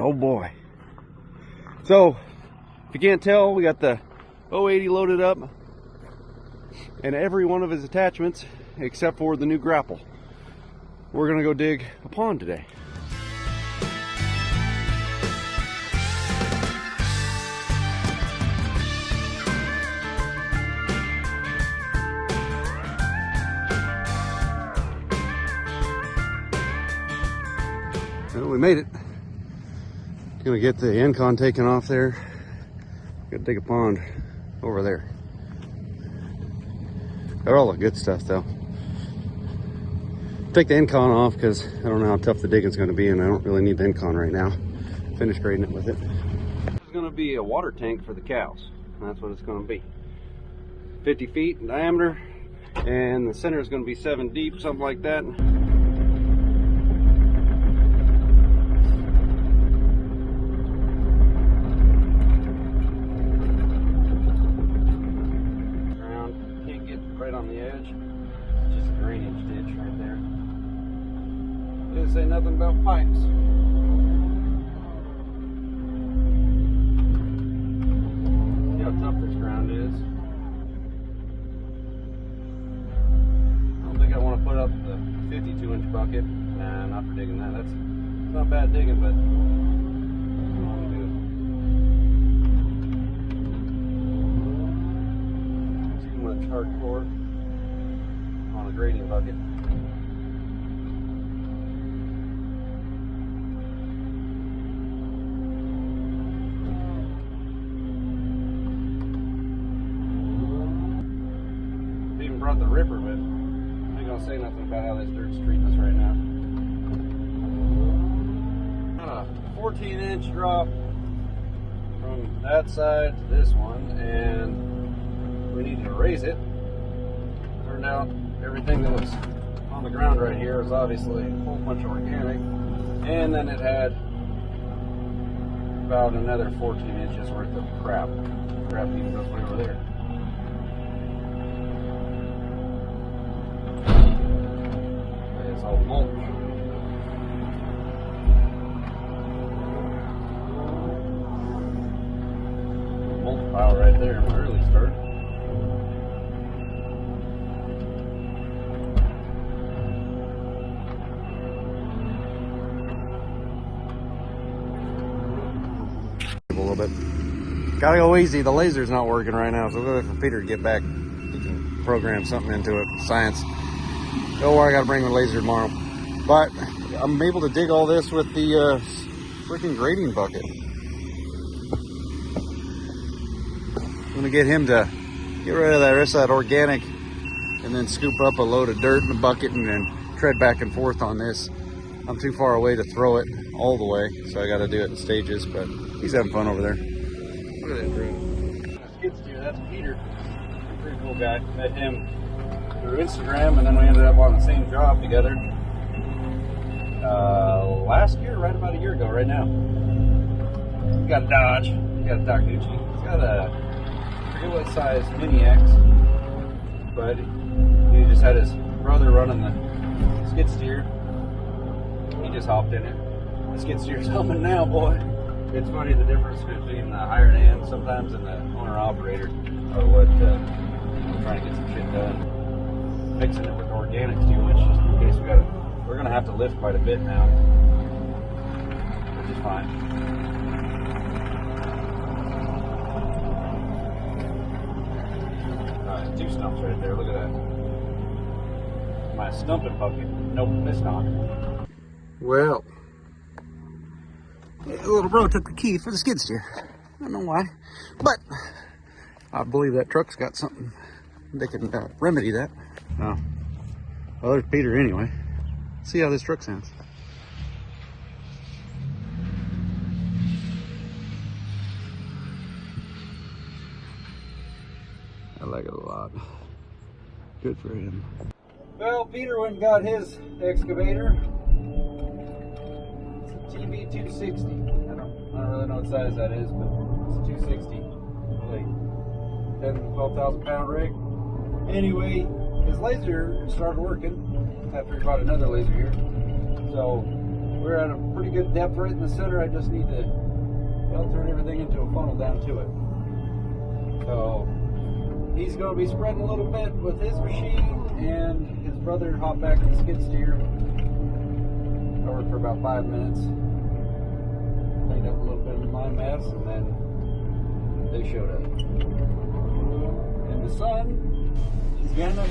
Oh boy. So, if you can't tell, we got the 080 loaded up and every one of his attachments except for the new grapple. We're gonna go dig a pond today. Well, we made it. Gonna get the Engcon taken off there. Gonna dig a pond over there. They're all the good stuff though. Take the Engcon off because I don't know how tough the digging's gonna be and I don't really need the Engcon right now. Finish grading it with it. This is gonna be a water tank for the cows. That's what it's gonna be. 50 feet in diameter and the center is gonna be 7 deep, something like that. Right on the edge, just a drainage ditch right there. Didn't say nothing about pipes. See how tough this ground is. I don't think I want to put up the 52-inch bucket. Nah, not for digging that. That's not bad digging, but I don't want to do it. Too much hardcore on a grading bucket. I even brought the ripper, but I ain't gonna say nothing about how this dirt's treating us right now. Got a 14-inch drop from that side to this one, and we need to raise it. Turned out everything that was on the ground right here is obviously a whole bunch of organic, and then it had about another 14 inches worth of crap. Crap even goes way over there. It's all mulch. Mulch pile right there when I really started. A little bit. Gotta go easy. The laser's not working right now, so we'll wait for Peter to get back. He can program something into it. Science. Don't worry, I gotta bring the laser tomorrow. But I'm able to dig all this with the freaking grading bucket. I'm gonna get him to get rid of the rest of that organic and then scoop up a load of dirt in the bucket and then tread back and forth on this. I'm too far away to throw it all the way, so I gotta do it in stages, but he's having fun over there. Look at that drone. Skid steer, that's Peter. Pretty cool guy. Met him through Instagram, and then we ended up on the same job together. Last year, right about a year ago, right now. He's got a Dodge. He's got a Takuchi. He's got a, I forget what size, Mini X, but he just had his brother running the skid steer. He just hopped in it. The skid steer's humming now, boy. It's funny the difference between the hired hand sometimes and the owner-operator are what trying to get some shit done. Mixing it with organics too much just in case we're gonna have to lift quite a bit now, which is fine. Two stumps right there. Look at that. My stumping bucket. Nope, it's not. Well, the little bro took the key for the skid steer. I don't know why, but I believe that truck's got something. They can remedy that. Oh. Well, there's Peter anyway. See how this truck sounds. I like it a lot. Good for him. Well, Peter went and got his excavator. It's a TB260. I don't really know what size that is, but it's a 260. Like 10, 12,000 pound rig. Anyway, his laser started working after he bought another laser here. So we're at a pretty good depth right in the center. I just need to, well, turn everything into a funnel down to it. So he's going to be spreading a little bit with his machine, and his brother hopped back in the skid steer. I worked for about 5 minutes, cleaned up a little bit of my mess, and then they showed up. And the sun is getting up.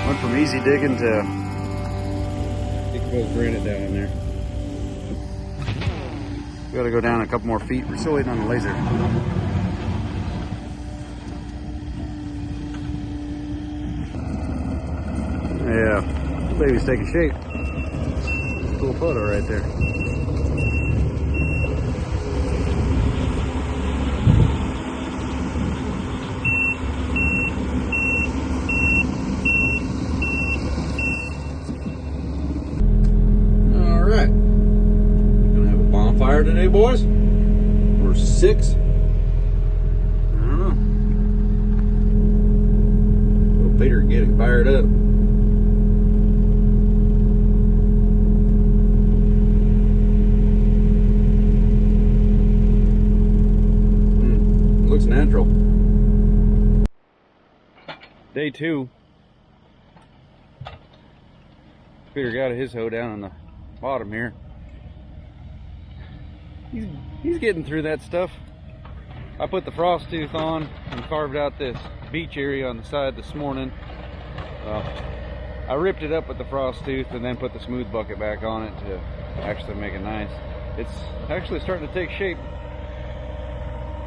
Went from easy digging to exposed granite down in there. We gotta go down a couple more feet. We're still waiting on the laser. Yeah, the baby's taking shape. Cool photo right there. Fire today, boys? Or 6? I don't know. Well, Peter getting fired up. Looks natural. Day 2. Peter got his hoe down on the bottom here. He's getting through that stuff. I put the frost tooth on and carved out this beach area on the side this morning. I ripped it up with the frost tooth and then put the smooth bucket back on it to actually make it nice. It's actually starting to take shape.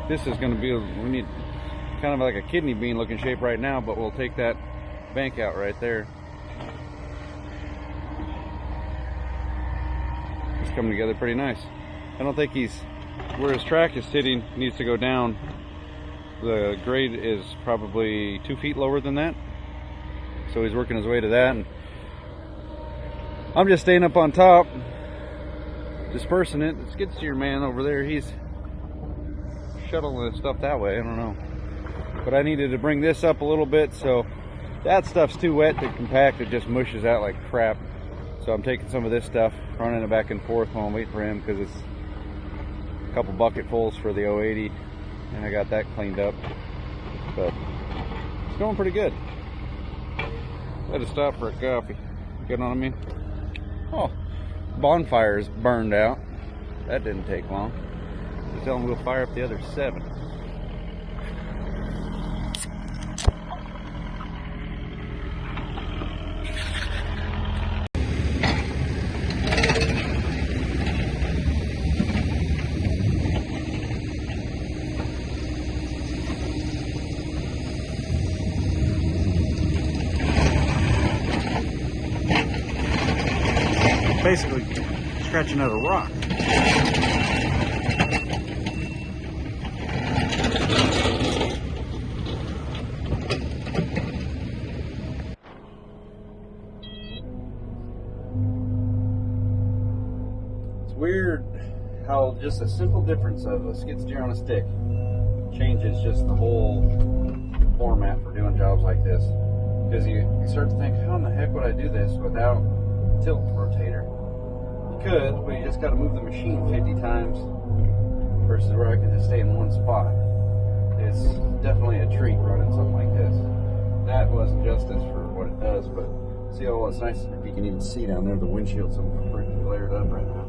This is going to be, we need kind of like a kidney bean looking shape right now, but we'll take that bank out right there. It's coming together pretty nice. I don't think where his track is sitting needs to go down. The grade is probably 2 feet lower than that. So he's working his way to that. And I'm just staying up on top, dispersing it. The skid steer man over there, he's shuttling the stuff that way. I don't know. But I needed to bring this up a little bit, so that stuff's too wet to compact. It just mushes out like crap. So I'm taking some of this stuff, running it back and forth while I'm waiting for him, because it's a couple bucketfuls for the 080, and I got that cleaned up. But it's going pretty good. Had to stop for a coffee. You know what I mean? Oh, bonfire is burned out. That didn't take long. So tell them we'll fire up the other 7. Basically scratching out a rock. It's weird how just a simple difference of a skid steer on a stick changes just the whole format for doing jobs like this. Because you start to think, how in the heck would I do this without tilt rotator? You could, but you just got to move the machine 50 times versus where I can just stay in one spot. It's definitely a treat running something like this. That wasn't justice for what it does, but see, oh, it's nice if you can even see down there. The windshield's so freaking glared up right now.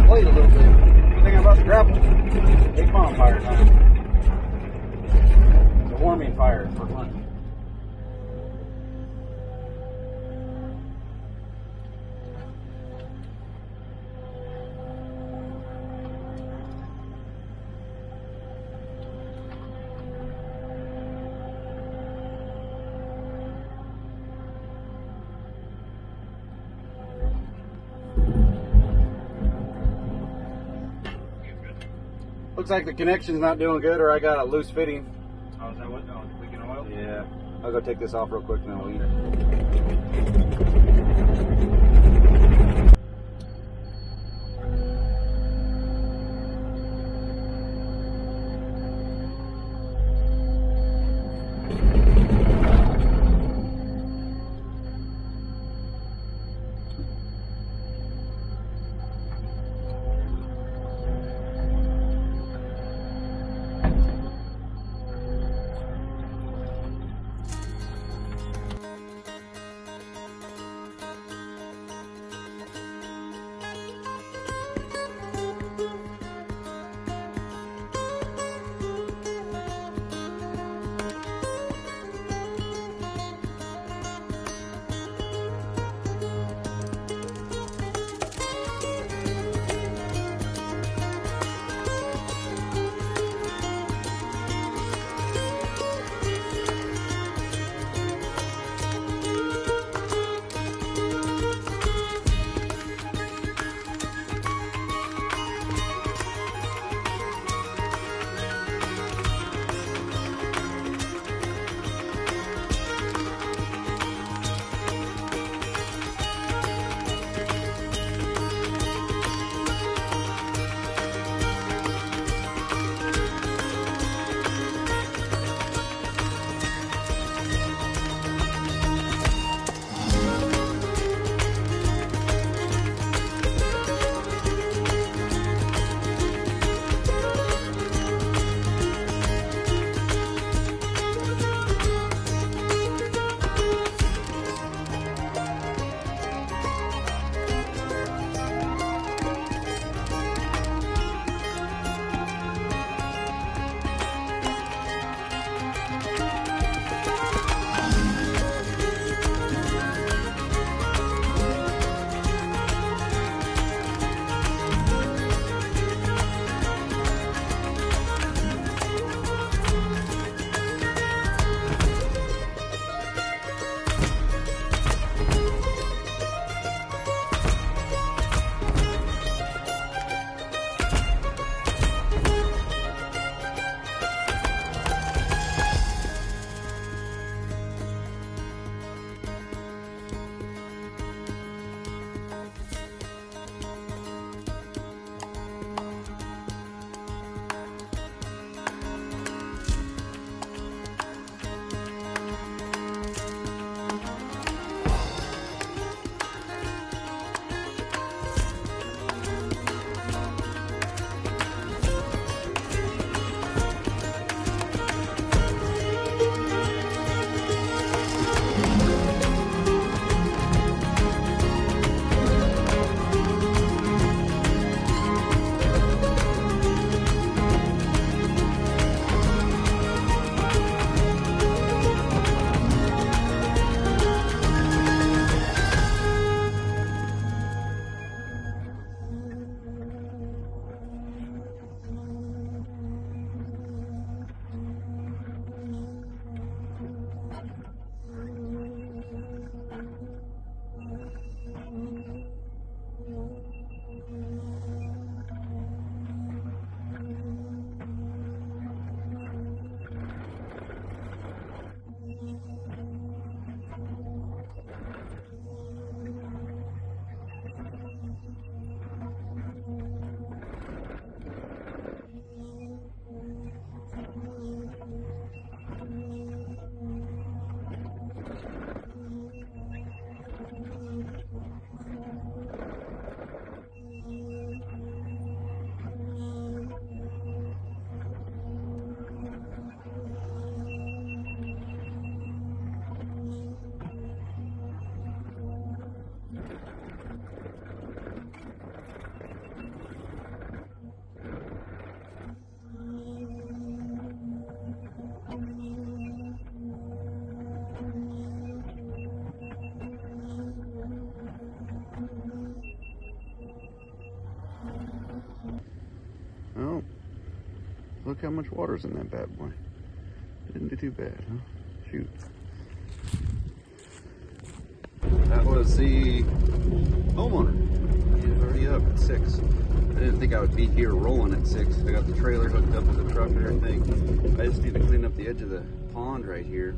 Played a little bit. Good thing about the gravel. Big bonfire time. It's a warming fire for fun. Looks like the connection's not doing good, or I got a loose fitting. Oh, is that what? Oh, leaking oil? Yeah. I'll go take this off real quick and then we'll eat it. look how much water's in that bad boy. Didn't do too bad, huh? Shoot. That was the homeowner. He's already up at 6. I didn't think I would be here rolling at 6. I got the trailer hooked up to the truck and everything. I just need to clean up the edge of the pond right here.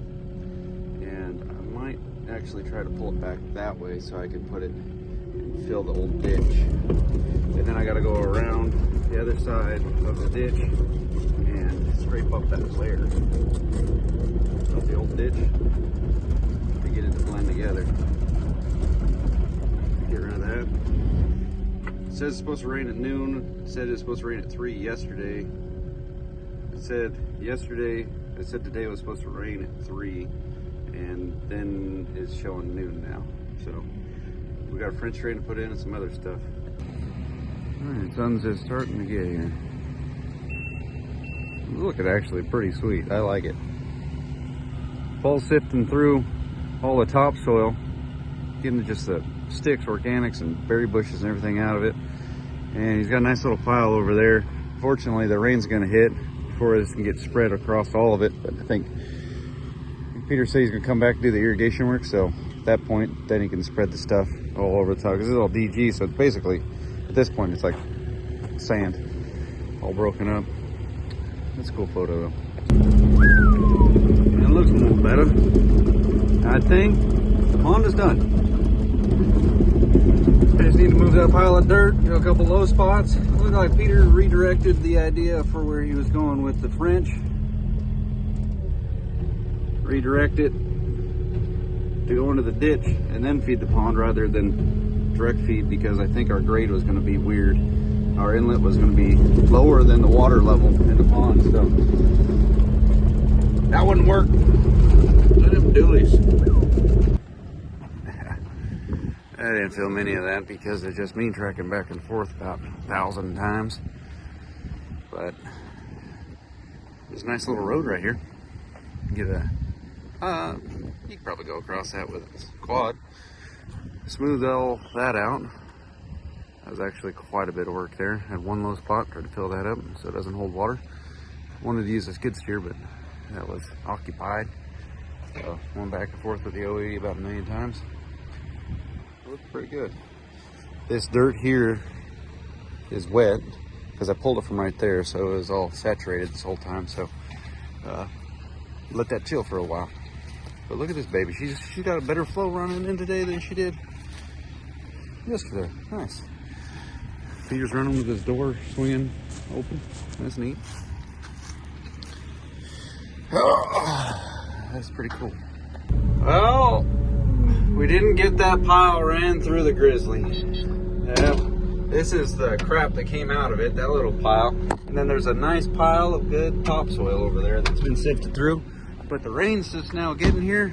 And I might actually try to pull it back that way so I can put it and fill the old ditch. And then I got to go around the other side of the ditch and scrape up that layer of the old ditch to get it to blend together. Get rid of that. It says it's supposed to rain at noon. It said it's supposed to rain at 3 yesterday. It said today was supposed to rain at 3, and then it's showing noon now. So we got a French drain to put in and some other stuff. Alright, sun's just starting to get here. Look, it's actually pretty sweet. I like it. Paul's sifting through all the topsoil, getting just the sticks, organics, and berry bushes and everything out of it. And he's got a nice little pile over there. Fortunately, the rain's going to hit before this can get spread across all of it. But I think Peter said he's going to come back and do the irrigation work. So at that point, then he can spread the stuff all over the top. Because this is all DG, so it's basically, at this point, it's like sand, all broken up. That's a cool photo, though. It looks a little better. I think the pond is done. I just need to move that pile of dirt, a couple low spots. It looked like Peter redirected the idea for where he was going with the French. Redirect it to go into the ditch and then feed the pond rather than direct feed, because I think our grade was going to be weird. Our inlet was going to be lower than the water level in the pond, so that wouldn't work. Let him doolies. I didn't film any of that because it's just me trekking back and forth about 1,000 times. But there's a nice little road right here. Get a, you could probably go across that with a quad. Smooth all that out. That was actually quite a bit of work there. Had one low spot, tried to fill that up so it doesn't hold water. Wanted to use a skid steer, but that was occupied. So went back and forth with the OE about 1 million times. Looked pretty good. This dirt here is wet because I pulled it from right there, so it was all saturated this whole time. So let that chill for a while. But look at this baby. She got a better flow running in today than she did yesterday. Nice. Peter's running with his door swinging open. That's neat. Oh, that's pretty cool. Well, we didn't get that pile ran through the grizzly. This is the crap that came out of it, that little pile. And then there's a nice pile of good topsoil over there that's been sifted through. But the rain's just now getting here.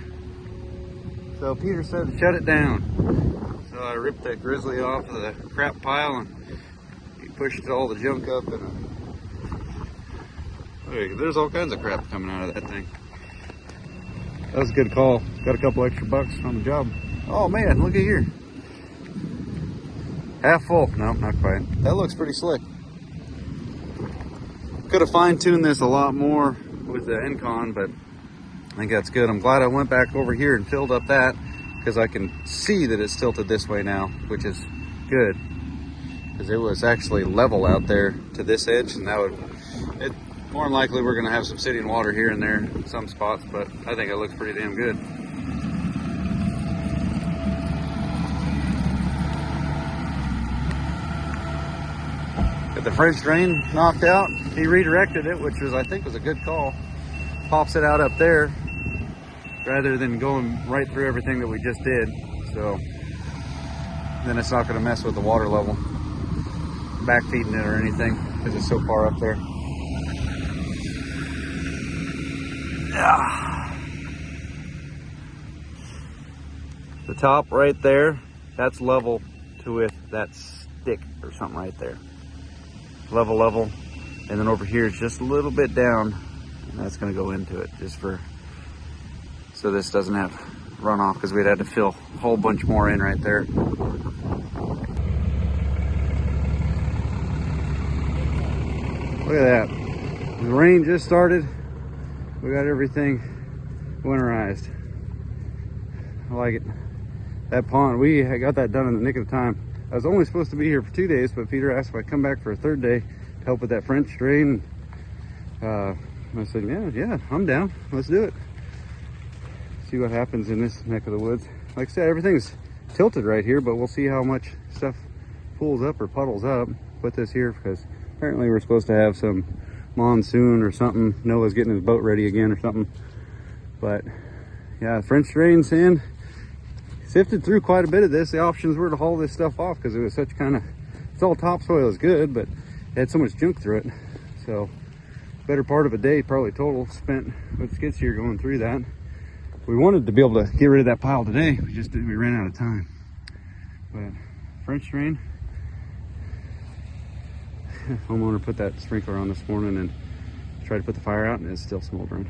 So Peter said to shut it down. So I ripped that grizzly off of the crap pile and he pushed all the junk up. And there's all kinds of crap coming out of that thing. That was a good call. Got a couple extra bucks on the job. Oh man, look at here. Half full. No, not quite. That looks pretty slick. Could have fine-tuned this a lot more with the Engcon, but I think that's good. I'm glad I went back over here and filled up that, because I can see that it's tilted this way now, which is good. Because it was actually level out there to this edge, and that would, more than likely we're going to have some sitting water here and there in some spots, but I think it looks pretty damn good. Got the French drain knocked out. He redirected it, which was, I think, was a good call. Pops it out up there rather than going right through everything that we just did. So then it's not going to mess with the water level, back feeding it or anything, because it's so far up there. The top right there, that's level to with that stick or something right there. Level. And then over here is just a little bit down, and that's going to go into it just for, so this doesn't have runoff, because we'd had to fill a whole bunch more in right there. Look at that. The rain just started. We got everything winterized. I like it. That pond, we got that done in the nick of time. I was only supposed to be here for 2 days, but Peter asked if I'd come back for a third day to help with that French drain. I said, yeah, I'm down. Let's do it. See what happens in this neck of the woods. Like I said, everything's tilted right here, but we'll see how much stuff pulls up or puddles up. Put this here because apparently we're supposed to have some monsoon or something. Noah's getting his boat ready again or something. But yeah, French drains in. Sifted through quite a bit of this. The options were to haul this stuff off because it was such kind of, it's all topsoil, is good, but it had so much junk through it. So better part of a day probably total spent with skid steer going through that. We wanted to be able to get rid of that pile today. We ran out of time. But French drain. Homeowner put that sprinkler on this morning and tried to put the fire out, and it's still smoldering.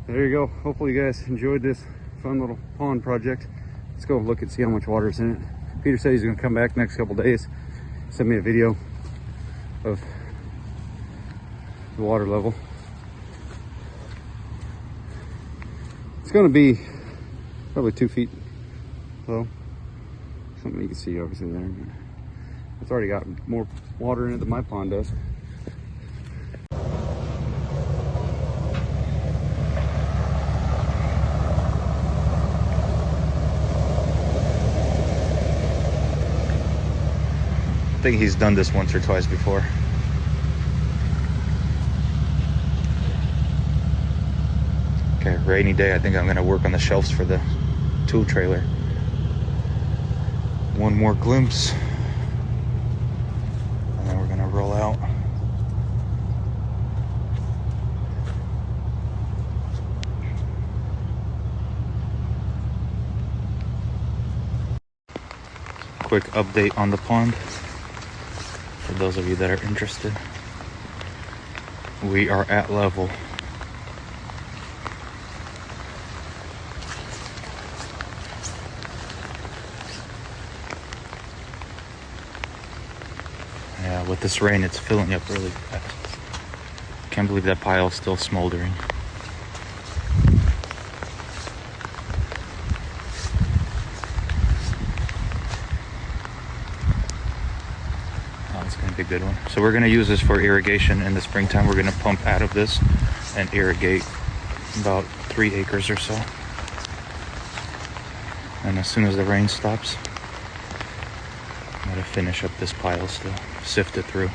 There you go. Hopefully you guys enjoyed this fun little pond project. Let's go look and see how much water's in it. Peter said he's gonna come back next couple days, send me a video of the water level. It's gonna be probably 2 feet low. Something you can see obviously there. It's already got more water in it than my pond does. I think he's done this once or twice before. Okay, rainy day. I think I'm gonna work on the shelves for the tool trailer. One more glimpse, and then we're gonna roll out. Quick update on the pond. For those of you that are interested, we are at level. Yeah, with this rain, it's filling up really fast. Can't believe that pile's still smoldering. A good one. So we're going to use this for irrigation in the springtime. We're going to pump out of this and irrigate about 3 acres or so. And as soon as the rain stops, I'm going to finish up this pile still, sift it through.